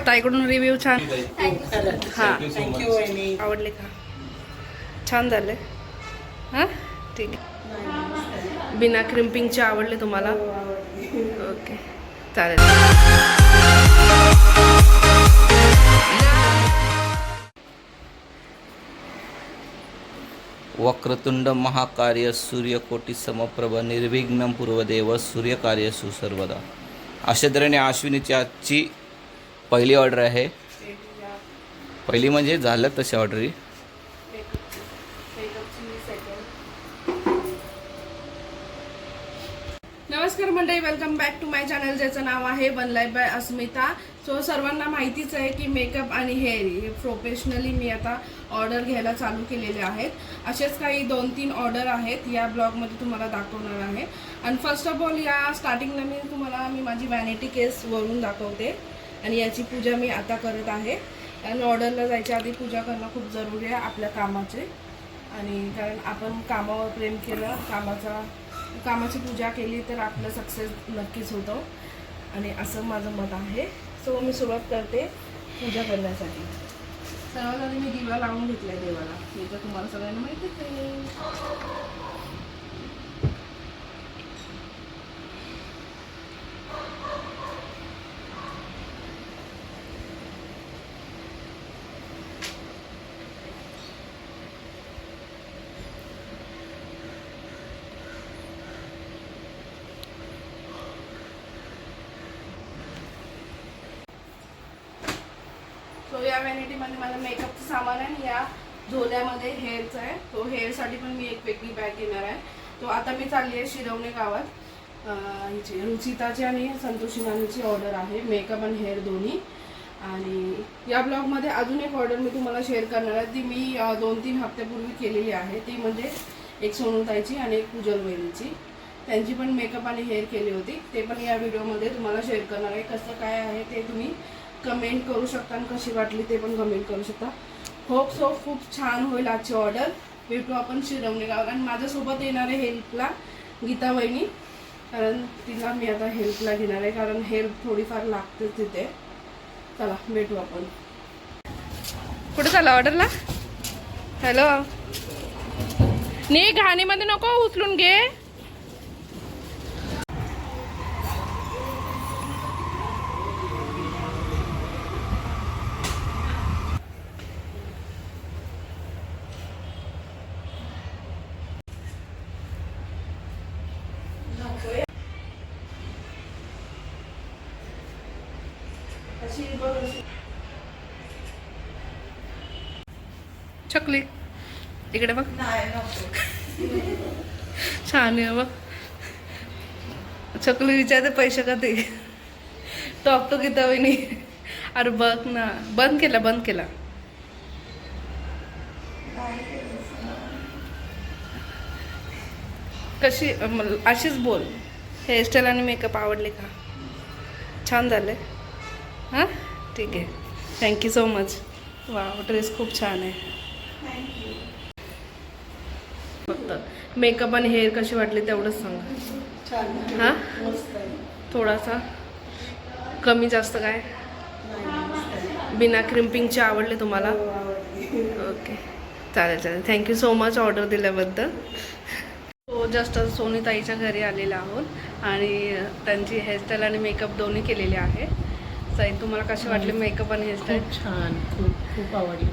ताईकडून review छान. हां आवडले का? छान झाले. हां ठीक आहे. बिना क्रिम्पिंगचे आवडले तुम्हाला? ओके चालेल. वक्रतुंड महाकार्य सूर्यकोटी समप्रभ निर्विघ्नं पूर्वदेव सूर्यकार्यसु सर्वदा. अशा तऱ्हेने अश्विनीची आजची पहिली ऑर्डर आहे. पहिली म्हणजे झालं तशा ऑर्डरी. नमस्कार मंडळी, welcome back to my channel ज्याचं नाव आहे One Life by Asmita. So सर्वांना माहितीच आहे की मेकअप आणि हेअर हे प्रोफेशनली मी आता ऑर्डर घ्यायला चालू केलेले आहेत. असेच काही 2-3 ऑर्डर आहेत या ब्लॉगमध्ये तुम्हाला दाखवणार आहे. आणि फर्स्ट ऑफ ऑल या स्टार्टिंगला मी माझी वॅनिटी केसवरून दाखवते. आणि याची पूजा मी आता करत आहे. कारण ऑर्डरला जायच्या आधी पूजा करणं खूप जरुरी आहे आपल्या कामाचे. आणि कारण आपण कामावर प्रेम केलं, कामाची पूजा केली तर आपलं सक्सेस नक्कीच होतं. आणि असं माझं मत आहे. सो मी सुरुवात करते पूजा करण्यासाठी. सर्वात आधी मी दिवा लावून घेतला आहे देवाला. हे तर तुम्हाला सगळ्यांना माहितीच आहे. सो या व्हॅनिटीमध्ये माझं मेकअपचं सामान आहे. आणि या झोल्यामध्ये हेअरचं आहे. तो हेअरसाठी पण मी एक वेगळी बॅग घेणार आहे. तो आता मी चालली आहे शिरवणे गावात. हिची रुचिताची आणि संतोषी नानीची ऑर्डर आहे, मेकअप आणि हेअर दोन्ही. आणि या ब्लॉगमध्ये अजून एक ऑर्डर मी तुम्हाला शेअर करणार आहे. ती मी 2-3 हफ्त्यापूर्वी केलेली आहे. ती म्हणजे एक सोनूताईची आणि एक पूजल वहिनीची. त्यांची पण मेकअप आणि हेअर केली होती. ते पण या व्हिडिओमध्ये तुम्हाला शेअर करणार आहे. कसं काय आहे ते तुम्ही कमेंट करू शकता आणि कशी वाटली ते पण कमेंट करू शकता. होप सो खूप छान होईल आजची ऑर्डर. भेटू आपण शिरवणे गावाला. आणि माझ्यासोबत येणार आहे हेल्पला गीता वहिनी. कारण तिला मी आता हेल्पला घेणार आहे, कारण हेल्प थोडीफार लागते तिथे. चला भेटू आपण. कुठे चालला ऑर्डरला? हॅलो नी घाणीमध्ये नको उचलून घे. चकली इकडे बघ. छान आहे बघ. चकली विचारते पैसे का ते टॉप तो गीता वहिनी. अरे बघ ना, बंद केला. कशी अशीच बोल. हेअरस्टाईल आणि मेकअप आवडले का? छान झाले. हां ठीक आहे. Thank you so much. वा ड्रेस खूप छान आहे. फक्त मेकअप आणि हेअर कशी वाटली तेवढंच सांग. हां थोडासा कमी जास्त काय? बिना क्रिम्पिंगचे आवडले तुम्हाला? ओके चालेल. थँक्यू सो मच ऑर्डर दिल्याबद्दल. तो जस्ट सोनीताईच्या घरी आलेला आहोत आणि त्यांची हेअरस्टाईल आणि मेकअप दोन्ही केलेले आहे. साई तुम्हाला कसे वाटले मेकअप आणि हेअरस्टाईल? छान, खूप आवडली.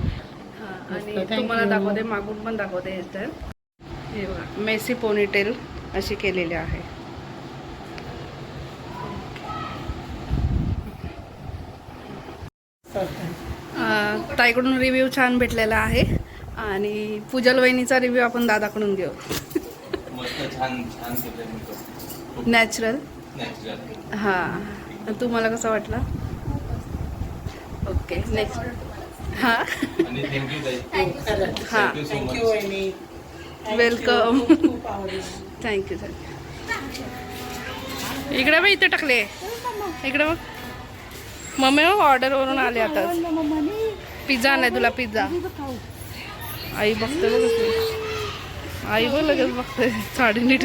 हां आणि तुम्हाला दाखवते, मागून पण दाखवते हेअरस्टाईल. हे बघा मेसी पोनीटेल अशी केलेली आहे. ताईकडून रिव्ह्यू छान भेटलेला आहे. आणि पूजल वहिनीचा रिव्ह्यू आपण दादाकडून घेऊ. नॅचरल. हां तुम्हाला कसं वाटलं? Okay next. हां हां वेलकम. थँक्यू. इकडे बघ, इथे टाकले. इकडे बघ मम्मी ऑर्डरवरून आले आता. पिझ्झा आणलाय तुला. पिझ्झा आई बघते बघ. आई बघ लगेच बघते. साडी नीट